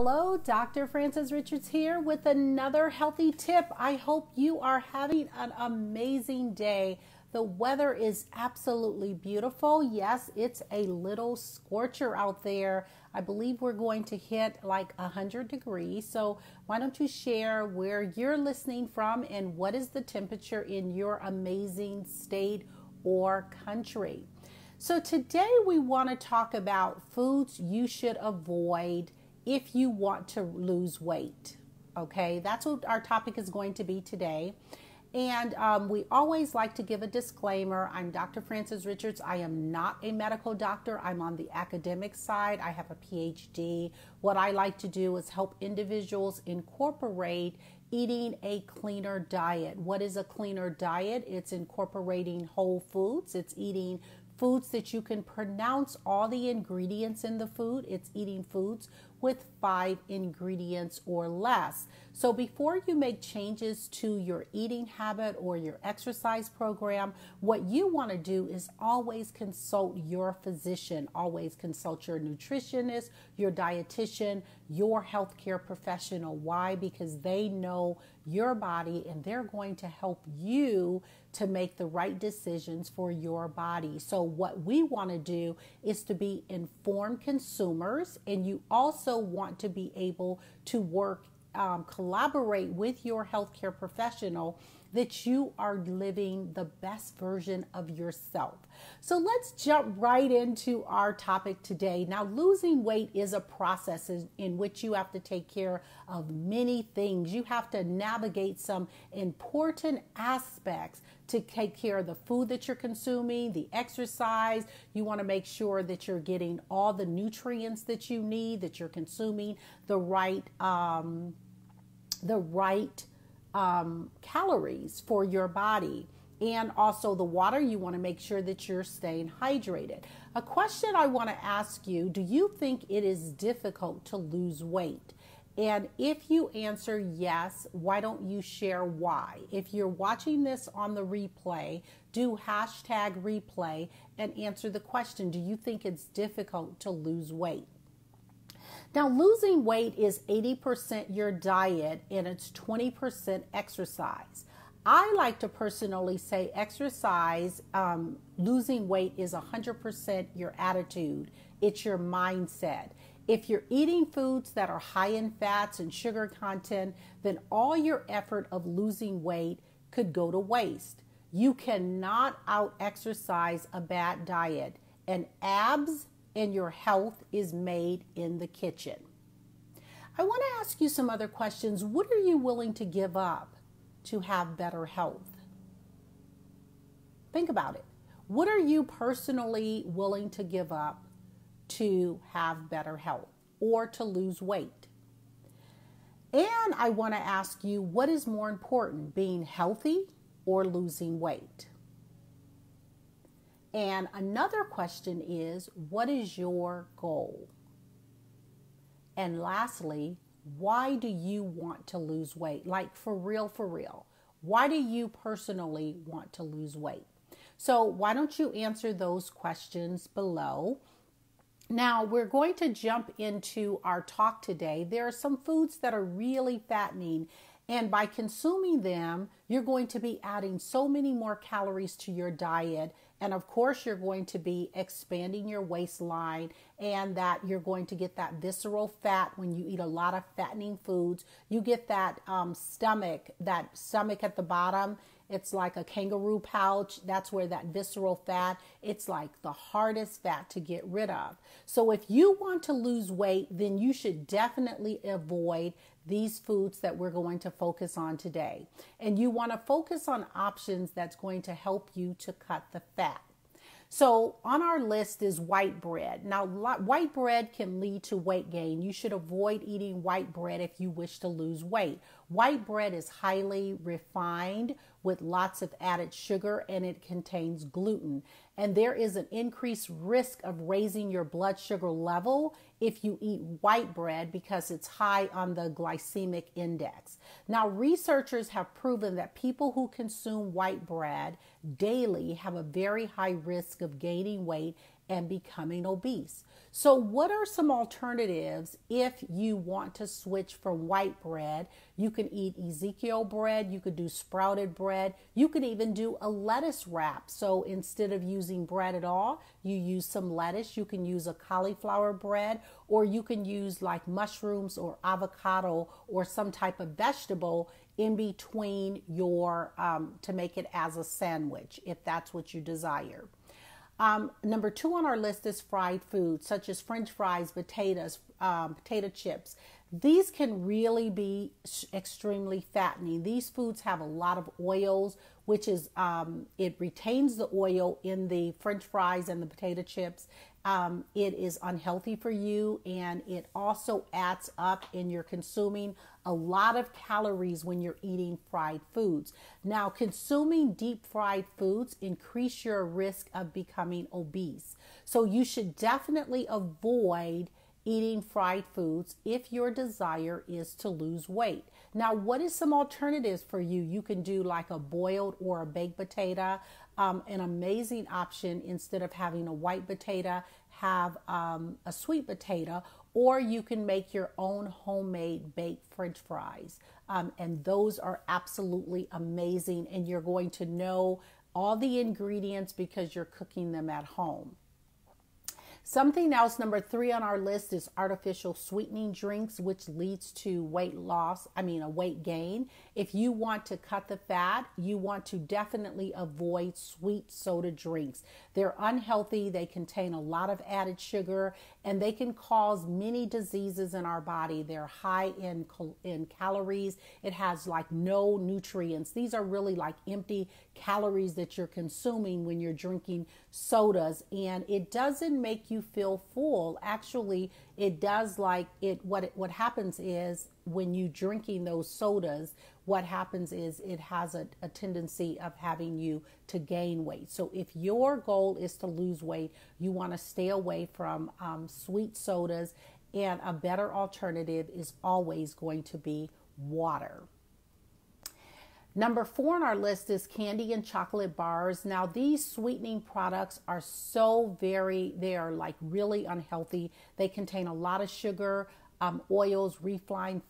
Hello, Dr. Frances Richards here with another healthy tip. I hope you are having an amazing day. The weather is absolutely beautiful. Yes, it's a little scorcher out there. I believe we're going to hit like 100 degrees. So why don't you share where you're listening from and what is the temperature in your amazing state or country? So today we want to talk about foods you should avoid if you want to lose weight. Okay, that's what our topic is going to be today. And we always like to give a disclaimer. I'm Dr. Frances Richards. I am not a medical doctor. I'm on the academic side. I have a PhD. What I like to do is help individuals incorporate eating a cleaner diet. What is a cleaner diet? It's incorporating whole foods. It's eating foods that you can pronounce all the ingredients in the food. It's eating foods with 5 ingredients or less. So before you make changes to your eating habit or your exercise program, what you want to do is always consult your physician, always consult your nutritionist, your dietitian, your healthcare professional. Why? Because they know your body and they're going to help you to make the right decisions for your body. So what we want to do is to be informed consumers, and you also want to be able to collaborate with your healthcare professional that you are living the best version of yourself. So let's jump right into our topic today. Now, losing weight is a process in which you have to take care of many things. You have to navigate some important aspects to take care of the food that you're consuming, the exercise. You want to make sure that you're getting all the nutrients that you need, that you're consuming the right calories for your body. And also the water, you want to make sure that you're staying hydrated. A question I want to ask you, do you think it is difficult to lose weight? And if you answer yes, why don't you share why? If you're watching this on the replay, do #replay and answer the question, do you think it's difficult to lose weight? Now, losing weight is 80% your diet and it's 20% exercise. I like to personally say exercise, losing weight is 100% your attitude. It's your mindset. If you're eating foods that are high in fats and sugar content, then all your effort of losing weight could go to waste. You cannot out-exercise a bad diet, and abs and your health is made in the kitchen. I want to ask you some other questions. What are you willing to give up to have better health? Think about it. What are you personally willing to give up to have better health or to lose weight? And I want to ask you, what is more important, being healthy or losing weight? And another question is, what is your goal? And lastly, why do you want to lose weight? Like for real. Why do you personally want to lose weight? So why don't you answer those questions below? Now we're going to jump into our talk today. There are some foods that are really fattening, and by consuming them, you're going to be adding so many more calories to your diet. And of course, you're going to be expanding your waistline, and that you're going to get that visceral fat when you eat a lot of fattening foods. You get that stomach at the bottom. It's like a kangaroo pouch. That's where that visceral fat, it's like the hardest fat to get rid of. So if you want to lose weight, then you should definitely avoid these foods that we're going to focus on today. And you want to focus on options that's going to help you to cut the fat. So on our list is white bread. Now, white bread can lead to weight gain. You should avoid eating white bread if you wish to lose weight. White bread is highly refined with lots of added sugar, and it contains gluten. And there is an increased risk of raising your blood sugar level if you eat white bread because it's high on the glycemic index. Now, researchers have proven that people who consume white bread daily have a very high risk of gaining weight and becoming obese. So what are some alternatives if you want to switch from white bread? You can eat Ezekiel bread, you could do sprouted bread, you could even do a lettuce wrap. So instead of using bread at all, you use some lettuce. You can use a cauliflower bread, or you can use like mushrooms or avocado or some type of vegetable in between your to make it as a sandwich if that's what you desire. Number 2 on our list is fried foods such as French fries, potatoes, potato chips. These can really be extremely fattening. These foods have a lot of oils, which is it retains the oil in the French fries and the potato chips. It is unhealthy for you, and it also adds up, and you're consuming a lot of calories when you're eating fried foods. Now, consuming deep fried foods increase your risk of becoming obese. So you should definitely avoid eating fried foods if your desire is to lose weight. Now, what is some alternatives for you? You can do like a boiled or a baked potato. An amazing option, instead of having a white potato, have a sweet potato, or you can make your own homemade baked French fries. And those are absolutely amazing, and you're going to know all the ingredients because you're cooking them at home. Something else, number 3 on our list, is artificial sweetening drinks, which leads to weight loss, a weight gain. If you want to cut the fat, you want to definitely avoid sweet soda drinks. They're unhealthy, they contain a lot of added sugar, and they can cause many diseases in our body. They're high in calories. It has like no nutrients. These are really like empty calories that you're consuming when you're drinking sodas, and it doesn't make you feel full. Actually, it does. What happens is, when you drinking those sodas, what happens is it has a tendency of having you to gain weight. So if your goal is to lose weight, you want to stay away from sweet sodas, and a better alternative is always going to be water. Number 4 on our list is candy and chocolate bars. Now, these sweetening products are they are like really unhealthy. They contain a lot of sugar, oils, refined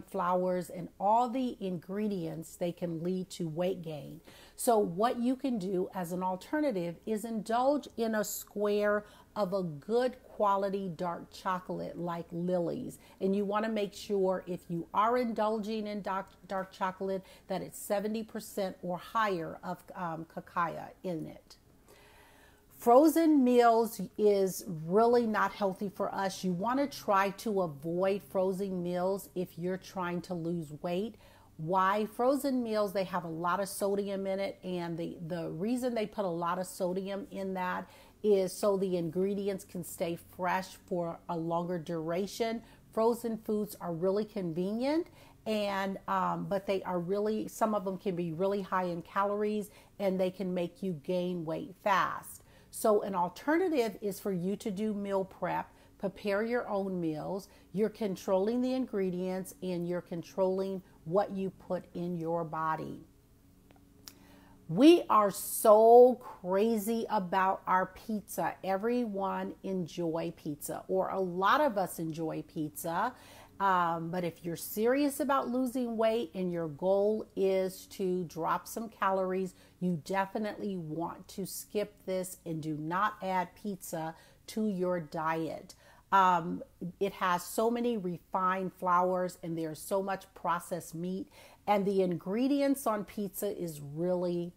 flours, and all the ingredients. They can lead to weight gain. So what you can do as an alternative is indulge in a square of a good quality dark chocolate like Lily's. And you want to make sure, if you are indulging in dark chocolate, that it's 70% or higher of cacao in it. Frozen meals is really not healthy for us. You want to try to avoid frozen meals if you're trying to lose weight. Why? Frozen meals, they have a lot of sodium in it, and the reason they put a lot of sodium in that is so the ingredients can stay fresh for a longer duration. Frozen foods are really convenient, and but they are really, some of them can be really high in calories, and they can make you gain weight fast. So an alternative is for you to do meal prep, prepare your own meals. You're controlling the ingredients, and you're controlling what you put in your body. We are so crazy about our pizza. Everyone enjoy pizza, or a lot of us enjoy pizza. But if you're serious about losing weight and your goal is to drop some calories, you definitely want to skip this and do not add pizza to your diet. It has so many refined flours, and there's so much processed meat, and the ingredients on pizza is really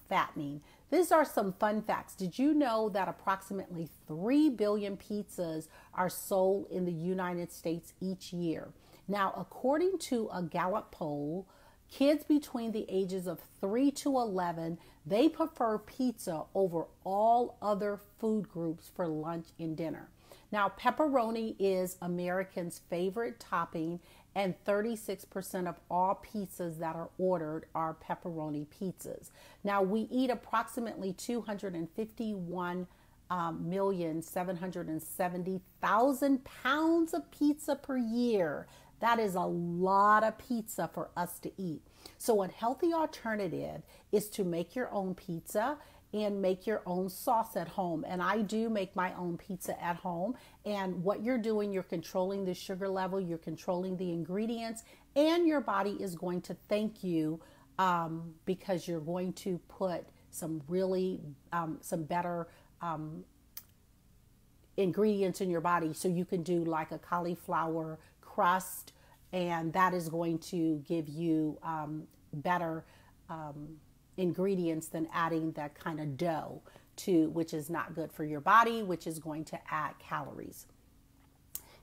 fattening. These are some fun facts. Did you know that approximately 3 billion pizzas are sold in the United States each year? Now, according to a Gallup poll, kids between the ages of 3 to 11, they prefer pizza over all other food groups for lunch and dinner. Now, pepperoni is Americans' favorite topping, and 36% of all pizzas that are ordered are pepperoni pizzas. Now, we eat approximately 251,770,000 pounds of pizza per year. That is a lot of pizza for us to eat. So a healthy alternative is to make your own pizza, and make your own sauce at home. And I do make my own pizza at home. And what you're doing, you're controlling the sugar level, you're controlling the ingredients, and your body is going to thank you because you're going to put some really, some better ingredients in your body. So you can do like a cauliflower crust, and that is going to give you better ingredients than adding that kind of dough to, which is not good for your body, which is going to add calories.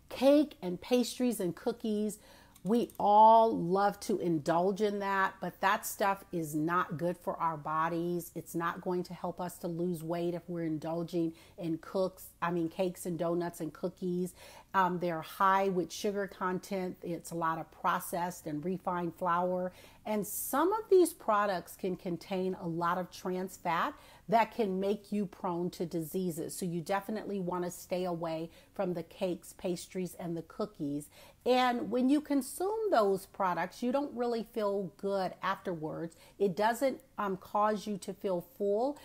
Cake and pastries and cookies, we all love to indulge in that, but that stuff is not good for our bodies. It's not going to help us to lose weight if we're indulging in cakes and donuts and cookies. They're high with sugar content. It's a lot of processed and refined flour. And some of these products can contain a lot of trans fat that can make you prone to diseases. So you definitely want to stay away from the cakes, pastries, and the cookies. And when you consume those products, you don't really feel good afterwards. It doesn't cause you to feel full.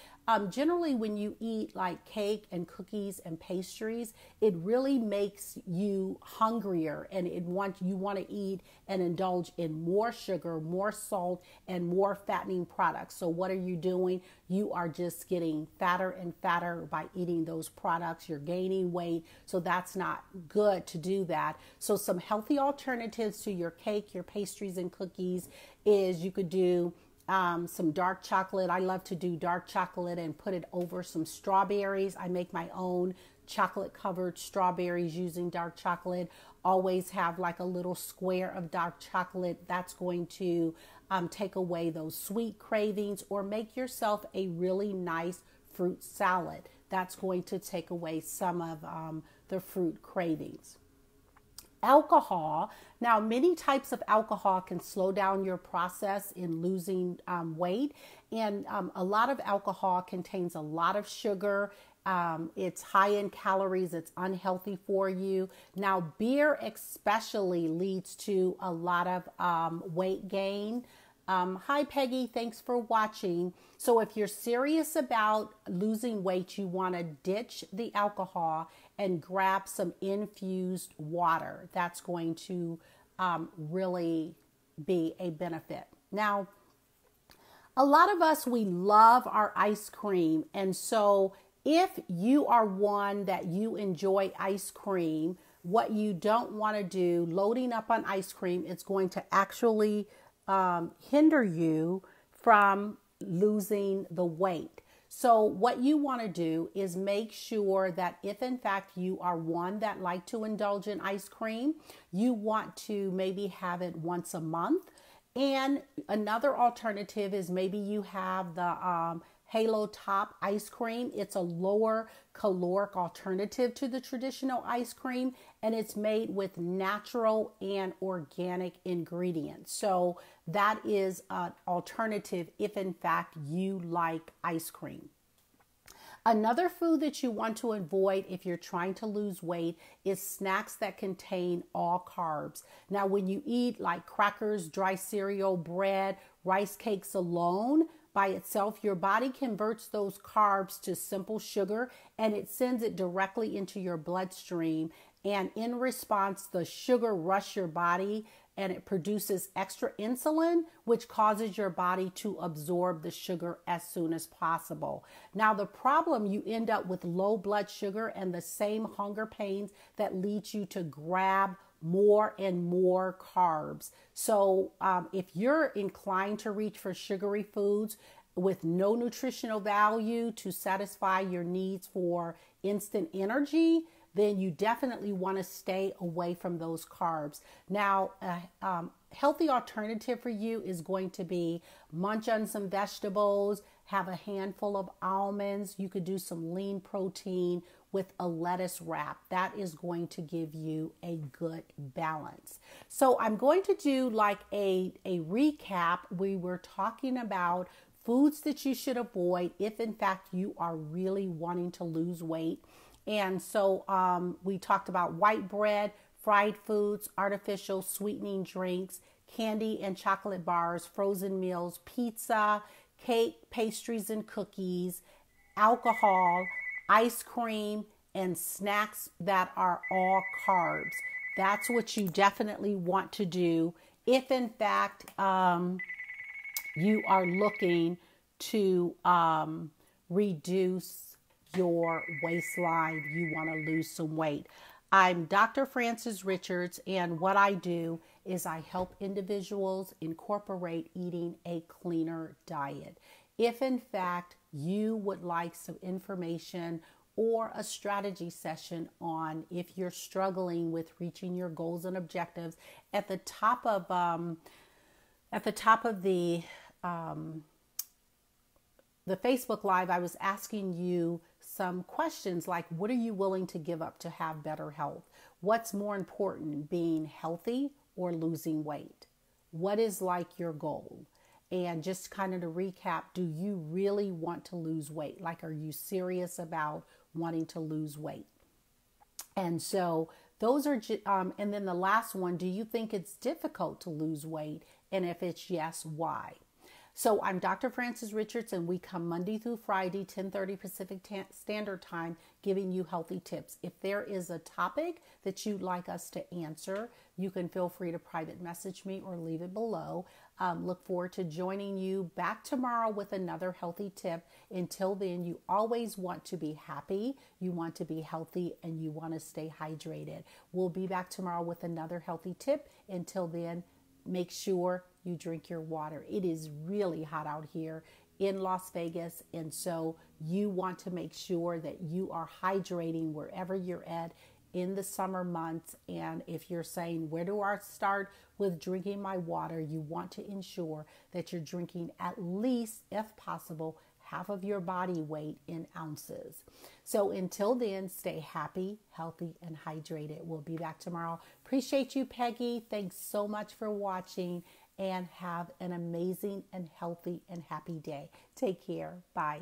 Generally, when you eat like cake and cookies and pastries, it really makes you hungrier, and you want to eat and indulge in more sugar, more salt, and more fattening products. So what are you doing? You are just getting fatter and fatter by eating those products. You're gaining weight, so that's not good to do that. So some healthy alternatives to your cake, your pastries, and cookies is you could do some dark chocolate. I love to do dark chocolate and put it over some strawberries. I make my own chocolate covered strawberries using dark chocolate. Always have like a little square of dark chocolate. That's going to take away those sweet cravings, or make yourself a really nice fruit salad. That's going to take away some of the fruit cravings. Alcohol. Now, many types of alcohol can slow down your process in losing weight. And a lot of alcohol contains a lot of sugar. It's high in calories. It's unhealthy for you. Now, beer especially leads to a lot of weight gain. Hi, Peggy. Thanks for watching. So if you're serious about losing weight, you want to ditch the alcohol and grab some infused water. That's going to really be a benefit. Now, a lot of us, we love our ice cream. And so if you are one that you enjoy ice cream, what you don't want to do, loading up on ice cream, it's going to actually hinder you from losing the weight. So what you want to do is make sure that if in fact you are one that like to indulge in ice cream, you want to maybe have it once a month. And another alternative is maybe you have the Halo Top ice cream. It's a lower caloric alternative to the traditional ice cream, and it's made with natural and organic ingredients. So that is an alternative if in fact you like ice cream. Another food that you want to avoid if you're trying to lose weight is snacks that contain all carbs. Now, when you eat like crackers, dry cereal, bread, rice cakes alone, by itself, your body converts those carbs to simple sugar and it sends it directly into your bloodstream. And in response, the sugar rushes your body and it produces extra insulin, which causes your body to absorb the sugar as soon as possible. Now, the problem, you end up with low blood sugar and the same hunger pains that leads you to grab more and more carbs. So if you're inclined to reach for sugary foods with no nutritional value to satisfy your needs for instant energy, then you definitely want to stay away from those carbs. Now, a healthy alternative for you is going to be munch on some vegetables, have a handful of almonds. You could do some lean protein with a lettuce wrap. That is going to give you a good balance. So I'm going to do like a recap. We were talking about foods that you should avoid if in fact you are really wanting to lose weight. And so we talked about white bread, fried foods, artificial sweetening drinks, candy and chocolate bars, frozen meals, pizza, cake, pastries, and cookies, alcohol, ice cream, and snacks that are all carbs. That's what you definitely want to do if, in fact, you are looking to reduce your waistline. You want to lose some weight. I'm Dr. Frances Richards, and what I do is I help individuals incorporate eating a cleaner diet. If in fact you would like some information or a strategy session on if you're struggling with reaching your goals and objectives, at the top of the Facebook Live, I was asking you some questions like, what are you willing to give up to have better health? What's more important, being healthy or losing weight? What is like your goal? And just kind of to recap, do you really want to lose weight? Like, are you serious about wanting to lose weight? And so those are, and then the last one, do you think it's difficult to lose weight? And if it's yes, why? So I'm Dr. Frances Richards, and we come Monday through Friday, 10:30 Pacific Standard Time, giving you healthy tips. If there is a topic that you'd like us to answer, you can feel free to private message me or leave it below. Look forward to joining you back tomorrow with another healthy tip. Until then, you always want to be happy, you want to be healthy, and you want to stay hydrated. We'll be back tomorrow with another healthy tip. Until then, make sure you drink your water. It is really hot out here in Las Vegas, and so you want to make sure that you are hydrating wherever you're at in the summer months. And if you're saying, where do I start with drinking my water? You want to ensure that you're drinking at least, if possible, half of your body weight in ounces. So until then, stay happy, healthy, and hydrated. We'll be back tomorrow. Appreciate you, Peggy. Thanks so much for watching, and have an amazing and healthy and happy day. Take care. Bye.